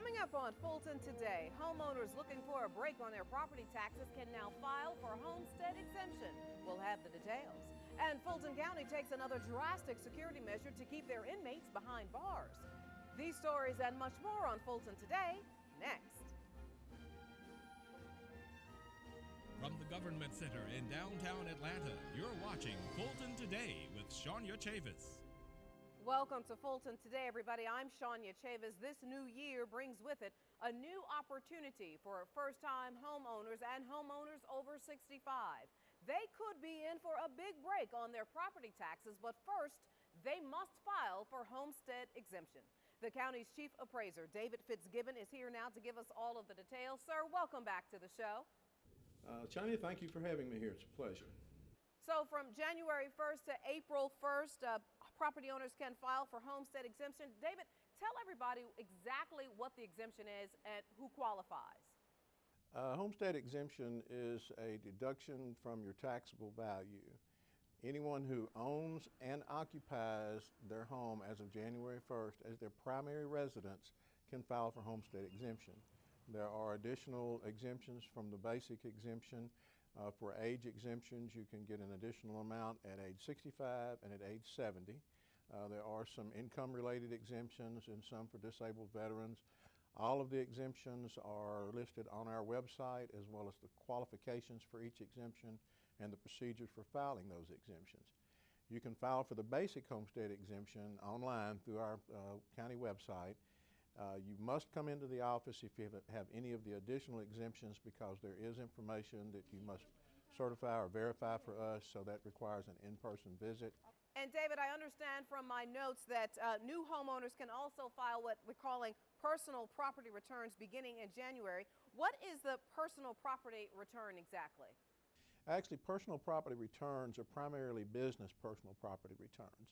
Coming up on Fulton today, homeowners looking for a break on their property taxes can now file for homestead exemption. We'll have the details. And Fulton County takes another drastic security measure to keep their inmates behind bars. These stories and much more on Fulton today, next. From the Government Center in downtown Atlanta, you're watching Fulton Today with Shania Chavis. Welcome to Fulton Today, everybody. I'm Shania Chavis. This new year brings with it a new opportunity for first-time homeowners and homeowners over 65. They could be in for a big break on their property taxes, but first, they must file for homestead exemption. The county's chief appraiser, David Fitzgibbon, is here now to give us all of the details. Sir, welcome back to the show. Shania, thank you for having me here. It's a pleasure. So from January 1st to April 1st, property owners can file for homestead exemption. David, tell everybody exactly what the exemption is and who qualifies. Homestead exemption is a deduction from your taxable value. Anyone who owns and occupies their home as of January 1st as their primary residence can file for homestead exemption. There are additional exemptions from the basic exemption. For age exemptions, you can get an additional amount at age 65 and at age 70. There are some income-related exemptions and some for disabled veterans. All of the exemptions are listed on our website, as well as the qualifications for each exemption and the procedures for filing those exemptions. You can file for the basic homestead exemption online through our county website. You must come into the office if you have any of the additional exemptions, because there is information that you must certify or verify for us, so that requires an in-person visit. And David, I understand from my notes that new homeowners can also file what we're calling personal property returns beginning in January. What is the personal property return exactly? Actually, personal property returns are primarily business personal property returns.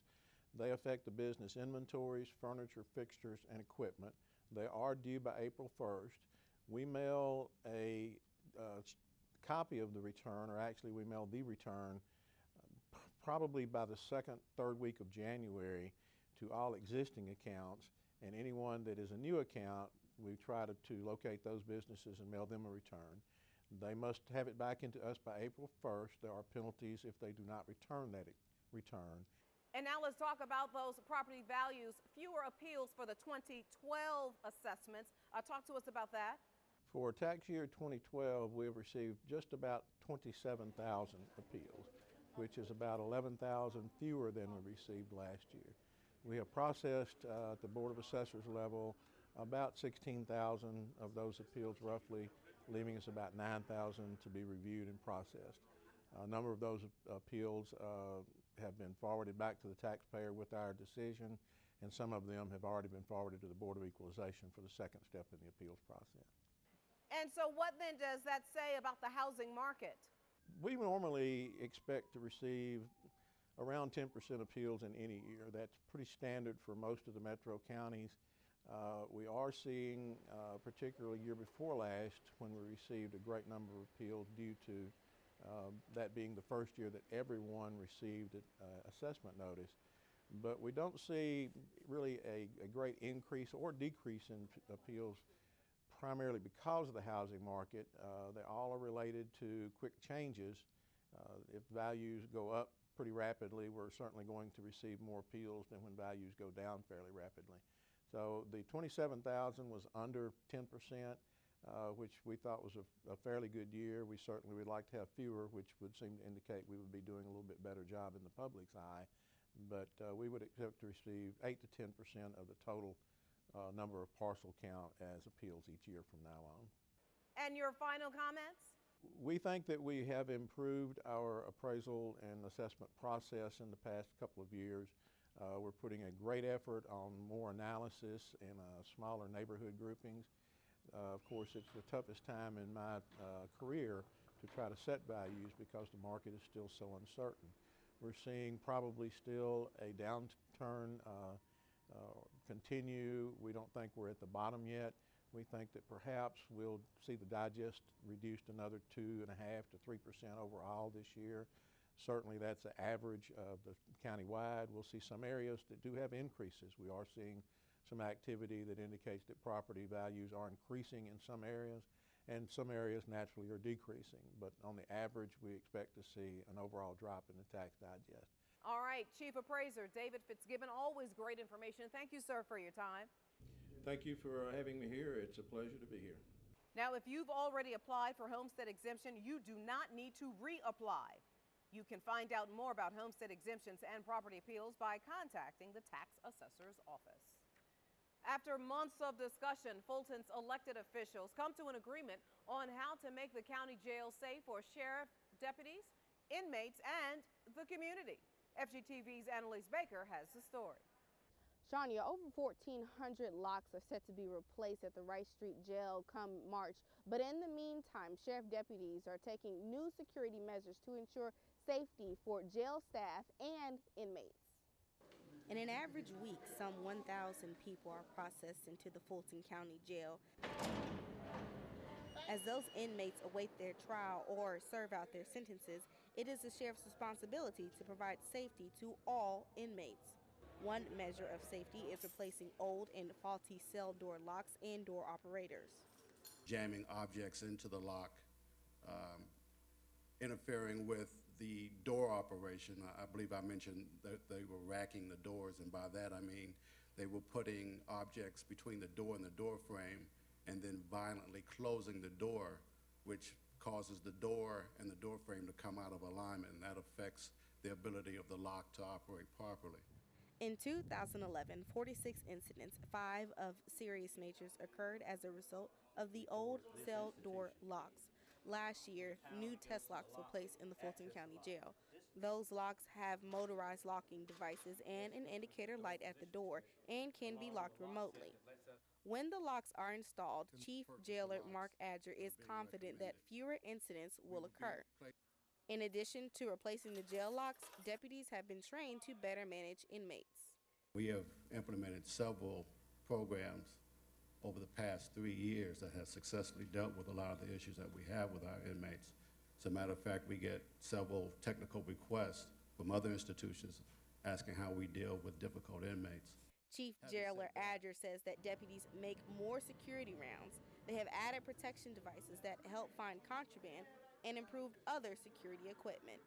They affect the business inventories, furniture, fixtures, and equipment. They are due by April 1st. We mail a copy of the return, or actually we mail the return probably by the second, third week of January to all existing accounts, and anyone that is a new account, we try to locate those businesses and mail them a return. They must have it back into us by April 1st. There are penalties if they do not return that return. And now let's talk about those property values. Fewer appeals for the 2012 assessments. Talk to us about that. For tax year 2012, we have received just about 27,000 appeals, which is about 11,000 fewer than we received last year. We have processed at the Board of Assessors level about 16,000 of those appeals roughly, leaving us about 9,000 to be reviewed and processed. A number of those appeals have been forwarded back to the taxpayer with our decision, and some of them have already been forwarded to the Board of Equalization for the second step in the appeals process. And so what then does that say about the housing market? We normally expect to receive around 10% appeals in any year. That's pretty standard for most of the metro counties. We are seeing, particularly year before last, when we received a great number of appeals due to that being the first year that everyone received an assessment notice. But we don't see really a great increase or decrease in appeals, primarily because of the housing market. They all are related to quick changes. If values go up pretty rapidly, we're certainly going to receive more appeals than when values go down fairly rapidly. So the 27,000 was under 10%. Which we thought was a fairly good year. We certainly would like to have fewer, which would seem to indicate we would be doing a little bit better job in the public's eye. But we would expect to receive 8 to 10% of the total number of parcel count as appeals each year from now on. And your final comments? We think that we have improved our appraisal and assessment process in the past couple of years. We're putting a great effort on more analysis and smaller neighborhood groupings. Of course, it's the toughest time in my career to try to set values because the market is still so uncertain. We're seeing probably still a downturn continue. We don't think we're at the bottom yet. We think that perhaps we'll see the digest reduced another 2.5% to 3% overall this year. Certainly that's the average of the countywide. We'll see some areas that do have increases. We are seeing some activity that indicates that property values are increasing in some areas, and some areas naturally are decreasing. But on the average, we expect to see an overall drop in the tax digest. All right, Chief Appraiser David Fitzgibbon, always great information. Thank you, sir, for your time. Thank you for having me here. It's a pleasure to be here. Now, if you've already applied for homestead exemption, you do not need to reapply. You can find out more about homestead exemptions and property appeals by contacting the tax assessor's office. After months of discussion, Fulton's elected officials come to an agreement on how to make the county jail safe for sheriff, deputies, inmates, and the community. FGTV's Annalise Baker has the story. Shania, over 1,400 locks are set to be replaced at the Rice Street Jail come March. But in the meantime, sheriff deputies are taking new security measures to ensure safety for jail staff and inmates. In an average week, some 1,000 people are processed into the Fulton County Jail. As those inmates await their trial or serve out their sentences, it is the sheriff's responsibility to provide safety to all inmates. One measure of safety is replacing old and faulty cell door locks and door operators. Jamming objects into the lock, interfering with the door operation. I believe I mentioned that they were racking the doors, and by that I mean they were putting objects between the door and the door frame and then violently closing the door, which causes the door and the door frame to come out of alignment, and that affects the ability of the lock to operate properly. In 2011, 46 incidents, 5 of serious natures, occurred as a result of the old cell door locks. Last year, new test locks were placed in the Fulton County Jail. Those locks have motorized locking devices and an indicator light at the door and can be locked remotely. When the locks are installed, Chief Jailer Mark Adger is confident that fewer incidents will occur. In addition to replacing the jail locks, deputies have been trained to better manage inmates. We have implemented several programs over the past 3 years that has successfully dealt with a lot of the issues that we have with our inmates. As a matter of fact, we get several technical requests from other institutions asking how we deal with difficult inmates. Chief Jailer Adger says that deputies make more security rounds. They have added protection devices that help find contraband and improved other security equipment.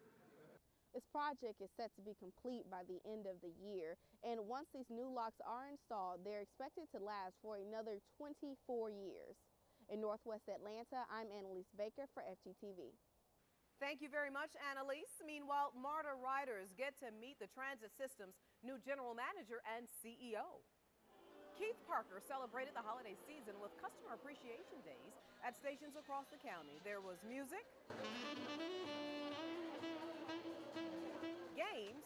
This project is set to be complete by the end of the year, and once these new locks are installed, they're expected to last for another 24 years. In Northwest Atlanta, I'm Annalise Baker for FGTV. Thank you very much, Annalise. Meanwhile, Marta riders get to meet the transit system's new general manager and CEO. Keith Parker celebrated the holiday season with Customer Appreciation Days at stations across the county. There was music, games,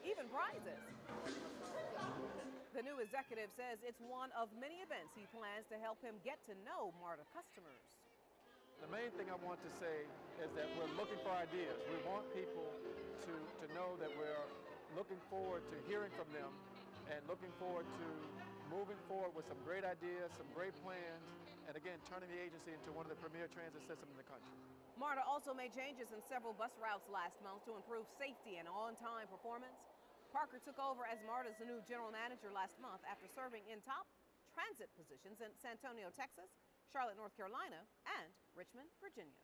even prizes. The new executive says it's one of many events he plans to help him get to know Marta customers. The main thing I want to say is that we're looking for ideas. We want people to know that we're looking forward to hearing from them and looking forward to moving forward with some great ideas, some great plans, and again, turning the agency into one of the premier transit systems in the country. Marta also made changes in several bus routes last month to improve safety and on-time performance. Parker took over as Marta's new general manager last month after serving in top transit positions in San Antonio, Texas, Charlotte, North Carolina, and Richmond, Virginia.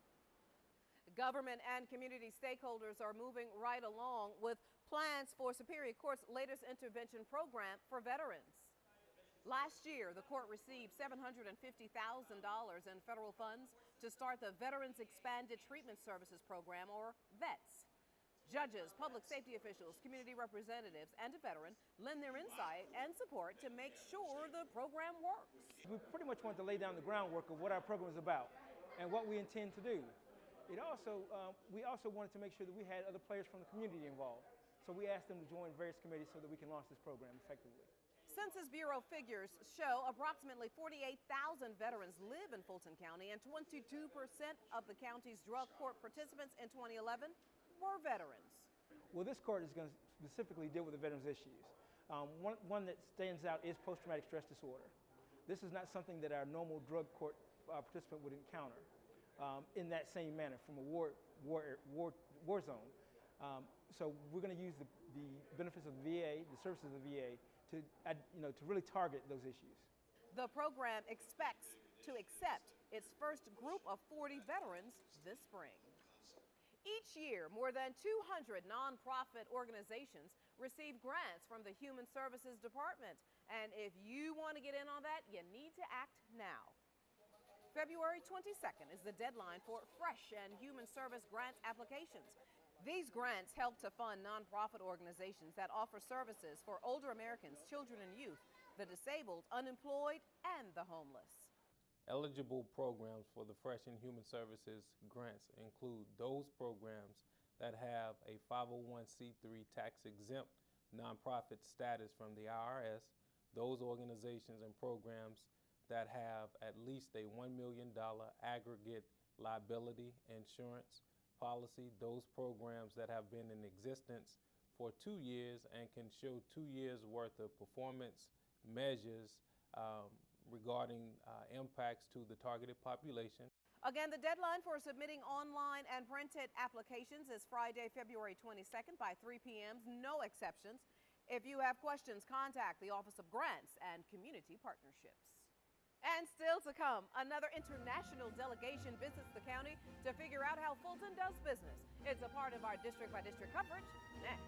Government and community stakeholders are moving right along with plans for Superior Court's latest intervention program for veterans. Last year, the court received $750,000 in federal funds to start the Veterans Expanded Treatment Services Program, or VETS. Judges, public safety officials, community representatives, and a veteran lend their insight and support to make sure the program works. We pretty much want to lay down the groundwork of what our program is about and what we intend to do. We also wanted to make sure that we had other players from the community involved. So we asked them to join various committees so that we can launch this program effectively. Census Bureau figures show approximately 48,000 veterans live in Fulton County, and 22% of the county's drug court participants in 2011 were veterans. Well, this court is going to specifically deal with the veterans' issues. One that stands out is post-traumatic stress disorder. This is not something that our normal drug court participant would encounter in that same manner from a war zone. So we're going to use the benefits of the VA, the services of the VA, to really target those issues. The program expects to accept its first group of 40 veterans this spring. Each year, more than 200 nonprofit organizations receive grants from the Human Services Department. And if you want to get in on that, you need to act now. February 22nd is the deadline for fresh and human service grant applications. These grants help to fund nonprofit organizations that offer services for older Americans, children and youth, the disabled, unemployed, and the homeless. Eligible programs for the Fresh and Human Services grants include those programs that have a 501c3 tax-exempt nonprofit status from the IRS, those organizations and programs that have at least a $1 million aggregate liability insurance policy, those programs that have been in existence for 2 years and can show 2 years worth of performance measures regarding impacts to the targeted population. Again, the deadline for submitting online and printed applications is Friday, February 22nd by 3 p.m. No exceptions. If you have questions, contact the Office of Grants and Community Partnerships. And still to come, another international delegation visits the county to figure out how Fulton does business. It's a part of our district-by-district coverage next.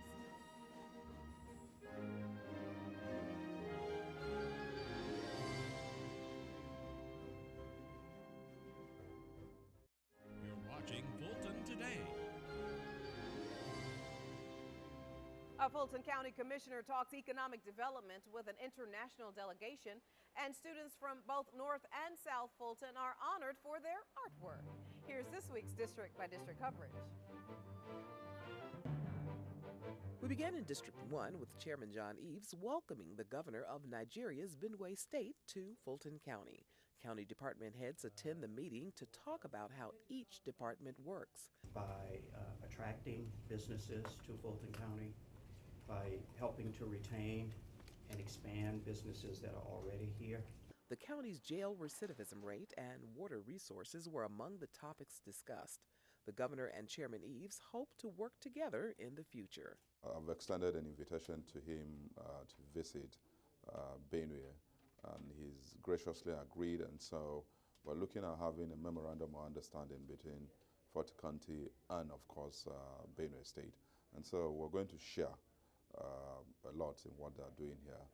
You're watching Fulton Today. A Fulton County Commissioner talks economic development with an international delegation, and students from both North and South Fulton are honored for their artwork. Here's this week's district-by-district coverage. We began in District 1 with Chairman John Eves welcoming the governor of Nigeria's Benue State to Fulton County. County department heads attend the meeting to talk about how each department works. By attracting businesses to Fulton County, by helping to retain and expand businesses that are already here. The county's jail recidivism rate and water resources were among the topics discussed. The governor and Chairman Eves hope to work together in the future. I've extended an invitation to him to visit Benue, and he's graciously agreed, and so we're looking at having a memorandum of understanding between Fulton County and, of course, Benue State. And so we're going to share a lot in what they're doing here,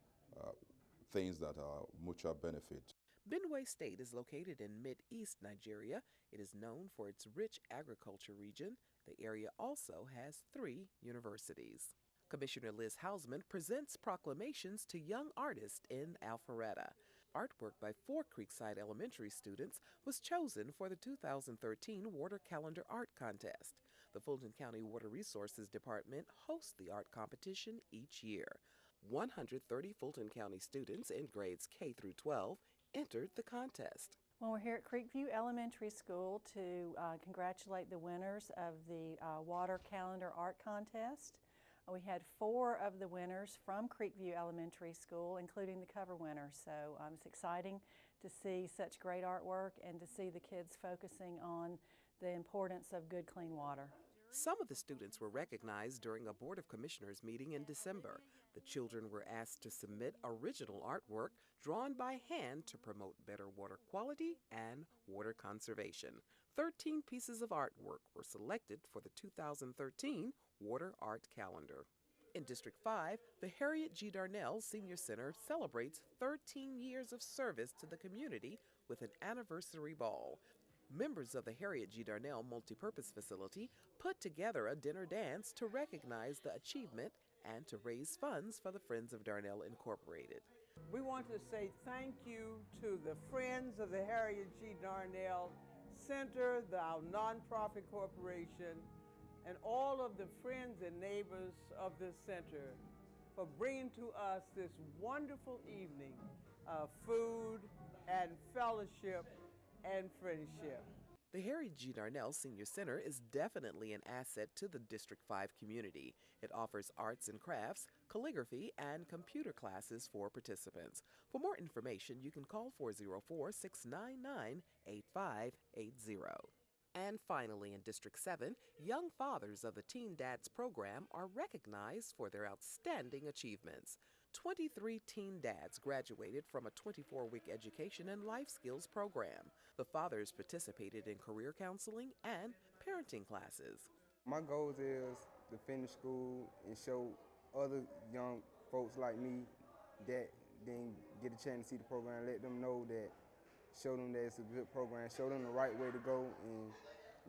things that are mutual benefit. Benue State is located in mid-east Nigeria. It is known for its rich agriculture region. The area also has 3 universities. Commissioner Liz Hausman presents proclamations to young artists in Alpharetta. Artwork by 4 Creekside Elementary students was chosen for the 2013 Water Calendar Art Contest. The Fulton County Water Resources Department hosts the art competition each year. 130 Fulton County students in grades K through 12 entered the contest. Well, we're here at Creekview Elementary School to congratulate the winners of the Water Calendar Art Contest. We had 4 of the winners from Creekview Elementary School, including the cover winner. So it's exciting to see such great artwork and to see the kids focusing on the importance of good, clean water. Some of the students were recognized during a Board of Commissioners meeting in December. The children were asked to submit original artwork drawn by hand to promote better water quality and water conservation. 13 pieces of artwork were selected for the 2013 Water Art Calendar. In District 5, the Harriet G. Darnell Senior Center celebrates 13 years of service to the community with an anniversary ball. Members of the Harriet G. Darnell Multipurpose Facility put together a dinner dance to recognize the achievement and to raise funds for the Friends of Darnell Incorporated. We want to say thank you to the Friends of the Harriet G. Darnell Center, our nonprofit corporation, and all of the friends and neighbors of this center for bringing to us this wonderful evening of food and fellowship and friendship. The Harriet G. Darnell Senior Center is definitely an asset to the District 5 community. It offers arts and crafts, calligraphy, and computer classes for participants. For more information, you can call 404-699-8580. And finally, in District 7, young fathers of the Teen Dads program are recognized for their outstanding achievements. 23 teen dads graduated from a 24-week education and life skills program. The fathers participated in career counseling and parenting classes. My goal is to finish school and show other young folks like me that didn't get a chance to see the program, let them know that, show them that it's a good program, show them the right way to go, and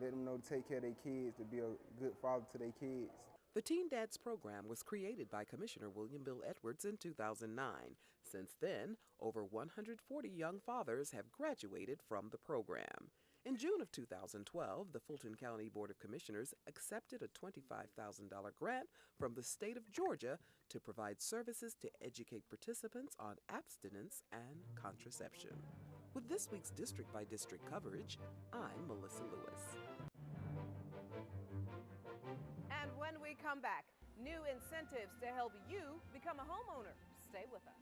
let them know to take care of their kids, to be a good father to their kids. The Teen Dads program was created by Commissioner William Bill Edwards in 2009. Since then, over 140 young fathers have graduated from the program. In June of 2012, the Fulton County Board of Commissioners accepted a $25,000 grant from the state of Georgia to provide services to educate participants on abstinence and contraception. With this week's district-by-district coverage, I'm Melissa Lewis. And when we come back, new incentives to help you become a homeowner. Stay with us.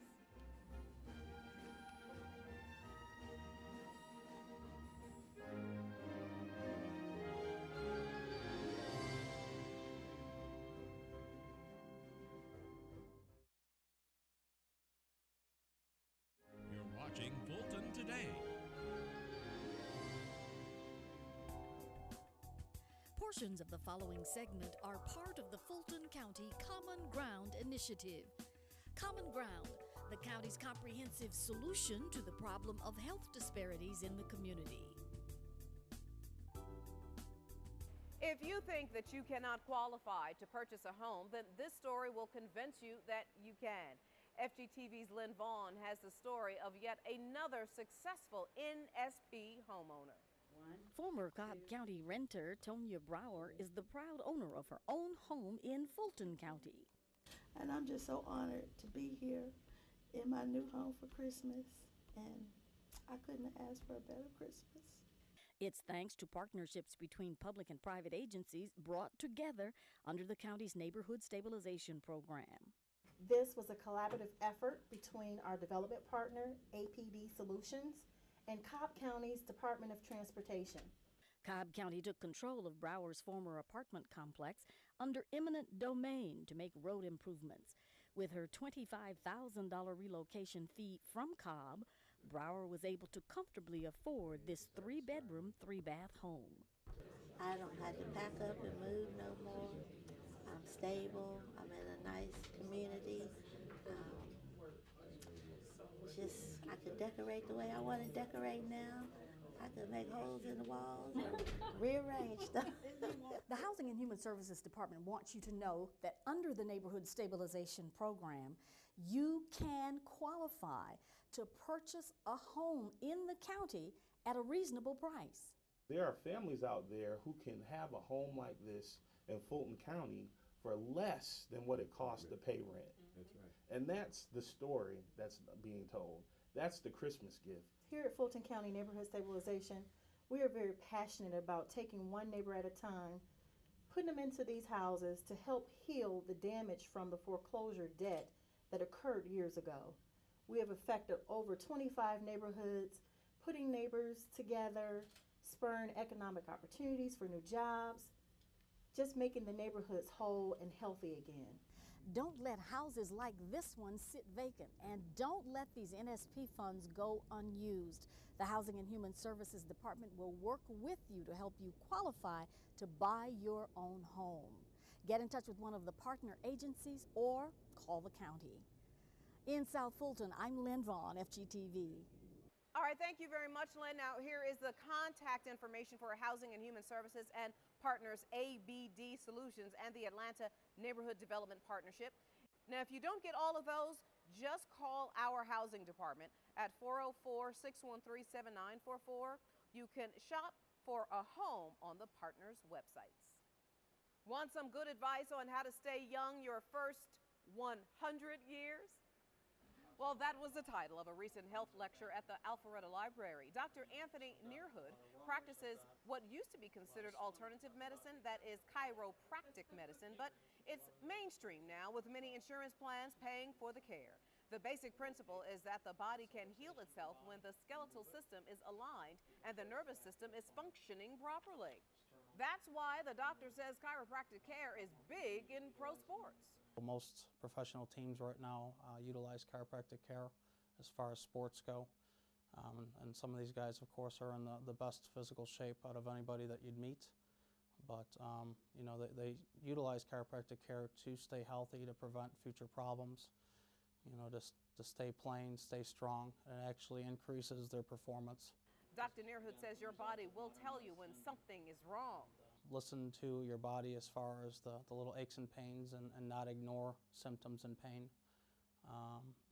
You're watching Fulton Today. Portions of the following segment are part of the Fulton County Common Ground Initiative. Common Ground, the county's comprehensive solution to the problem of health disparities in the community. If you think that you cannot qualify to purchase a home, then this story will convince you that you can. FGTV's Lynn Vaughn has the story of yet another successful NSP homeowner. Former Cobb County renter Tonya Brower is the proud owner of her own home in Fulton County. And I'm just so honored to be here in my new home for Christmas, and I couldn't have asked for a better Christmas. It's thanks to partnerships between public and private agencies brought together under the county's Neighborhood Stabilization Program. This was a collaborative effort between our development partner, APD Solutions, and Cobb County's Department of Transportation. Cobb County took control of Brower's former apartment complex under eminent domain to make road improvements. With her $25,000 relocation fee from Cobb, Brower was able to comfortably afford this 3-bedroom, 3-bath home. I don't have to pack up and move no more. I'm stable. I'm in a nice community. I could decorate the way I want to decorate now. I could make holes in the walls and rearrange stuff. The Housing and Human Services Department wants you to know that under the Neighborhood Stabilization Program, you can qualify to purchase a home in the county at a reasonable price. There are families out there who can have a home like this in Fulton County for less than what it costs to pay rent. That's right. And that's the story that's being told. That's the Christmas gift. Here at Fulton County Neighborhood Stabilization, we are very passionate about taking one neighbor at a time, putting them into these houses to help heal the damage from the foreclosure debt that occurred years ago. We have affected over 25 neighborhoods, putting neighbors together, spurring economic opportunities for new jobs, just making the neighborhoods whole and healthy again. Don't let houses like this one sit vacant, and don't let these NSP funds go unused. The Housing and Human Services Department will work with you to help you qualify to buy your own home. Get in touch with one of the partner agencies or call the county. In South Fulton, I'm Lynn Vaughn, FGTV. All right, thank you very much, Lynn. Now, here is the contact information for Housing and Human Services and partners ABD Solutions and the Atlanta Neighborhood Development Partnership. Now, if you don't get all of those, just call our housing department at 404-613-7944. You can shop for a home on the partners' websites. Want some good advice on how to stay young your first 100 years? Well, that was the title of a recent health lecture at the Alpharetta Library. Dr. Anthony Nearhood practices what used to be considered alternative medicine, that is chiropractic medicine, but it's mainstream now with many insurance plans paying for the care. The basic principle is that the body can heal itself when the skeletal system is aligned and the nervous system is functioning properly. That's why the doctor says chiropractic care is big in pro sports. Most professional teams right now utilize chiropractic care as far as sports go. And some of these guys, of course, are in the best physical shape out of anybody that you'd meet. But, you know, they utilize chiropractic care to stay healthy, to prevent future problems, you know, just to stay plain, stay strong, and it actually increases their performance. Dr. Neerhood says your body will tell you when something is wrong. Listen to your body as far as the little aches and pains and not ignore symptoms and pain.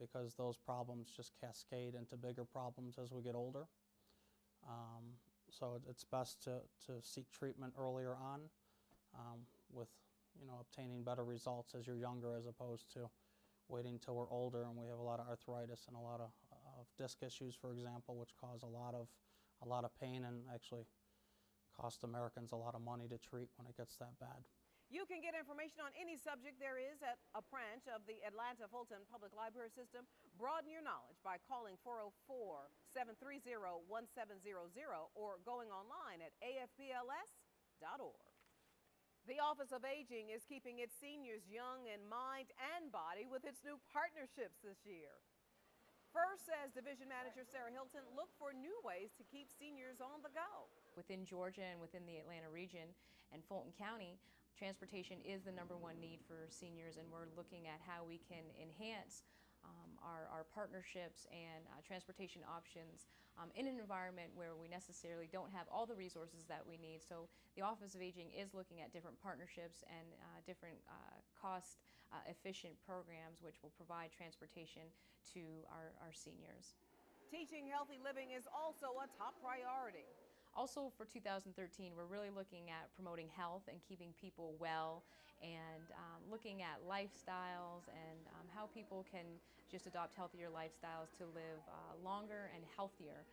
Because those problems just cascade into bigger problems as we get older. So it's best to seek treatment earlier on with, you know, obtaining better results as you're younger, as opposed to waiting till we're older and we have a lot of arthritis and a lot of disc issues, for example, which cause a lot of pain and actually cost Americans a lot of money to treat when it gets that bad. You can get information on any subject there is at a branch of the Atlanta Fulton Public Library System. Broaden your knowledge by calling 404-730-1700 or going online at afpls.org. The Office of Aging is keeping its seniors young in mind and body with its new partnerships this year. First, says Division Manager Sarah Hilton, look for new ways to keep seniors on the go. Within Georgia and within the Atlanta region and Fulton County, transportation is the #1 need for seniors, and we're looking at how we can enhance our partnerships and transportation options in an environment where we necessarily don't have all the resources that we need. So the Office of Aging is looking at different partnerships and different cost-efficient programs which will provide transportation to our seniors. Teaching healthy living is also a top priority. Also for 2013, we're really looking at promoting health and keeping people well, and looking at lifestyles and how people can just adopt healthier lifestyles to live longer and healthier.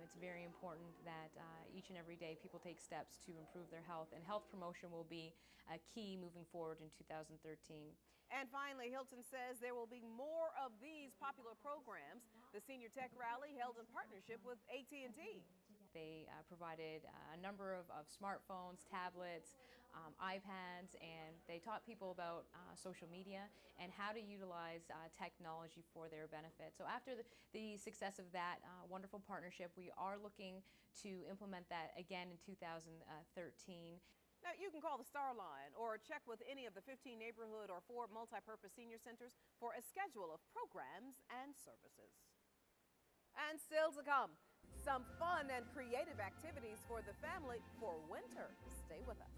It's very important that each and every day people take steps to improve their health, and health promotion will be a key moving forward in 2013. And finally, Hilton says there will be more of these popular programs. The Senior Tech Rally held in partnership with AT&T. They provided a number of smartphones, tablets, iPads, and they taught people about social media and how to utilize technology for their benefit. So after the success of that wonderful partnership, we are looking to implement that again in 2013. Now, you can call the Star Line or check with any of the 15 neighborhood or 4 multi-purpose senior centers for a schedule of programs and services. And still to come, some fun and creative activities for the family for winter. Stay with us.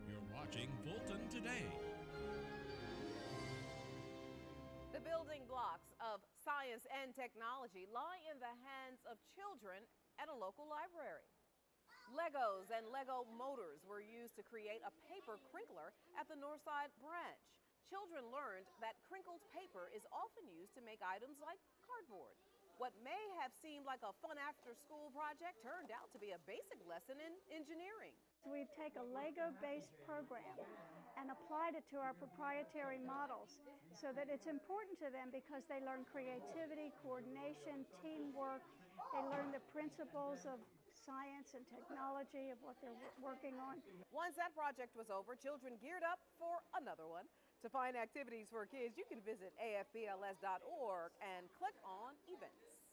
You're watching Fulton Today. The building blocks of science and technology lie in the hands of children at a local library. Legos and Lego motors were used to create a paper crinkler at the Northside branch. Children learned that crinkled paper is often used to make items like cardboard. What may have seemed like a fun after-school project turned out to be a basic lesson in engineering. We take a Lego-based program and applied it to our proprietary models so that it's important to them because they learn creativity, coordination, teamwork. They learn the principles of science and technology of what they're working on. Once that project was over, children geared up for another one. To find activities for kids, you can visit afbls.org and click on events.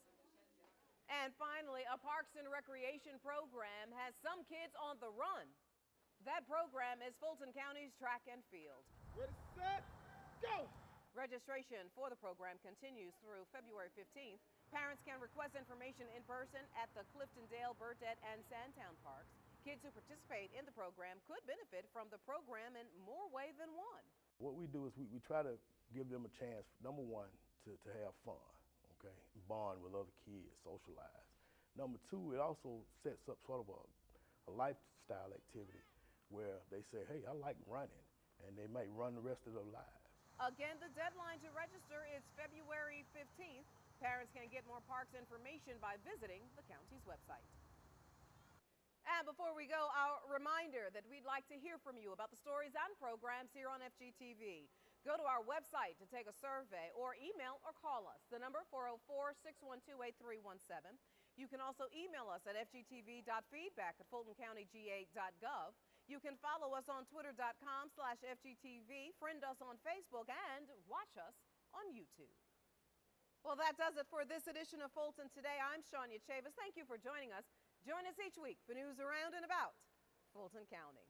And finally, a Parks and Recreation program has some kids on the run. That program is Fulton County's track and field. Ready, set, go! Registration for the program continues through February 15th. Parents can request information in person at the Cliftondale, Burdett, and Sandtown parks. Kids who participate in the program could benefit from the program in more ways than one. What we do is we try to give them a chance, number one, to have fun, okay, bond with other kids, socialize. Number two, it also sets up sort of a lifestyle activity where they say, hey, I like running, and they might run the rest of their lives. Again, the deadline to register is February 15th. Parents can get more parks information by visiting the county's website. And before we go, our reminder that we'd like to hear from you about the stories and programs here on FGTV. Go to our website to take a survey or email or call us. The number 404-612-8317. You can also email us at fgtv.feedback@fultoncountyga.gov. You can follow us on twitter.com/FGTV, friend us on Facebook, and watch us on YouTube. Well, that does it for this edition of Fulton Today. I'm Shania Chavis. Thank you for joining us. Join us each week for news around and about Fulton County.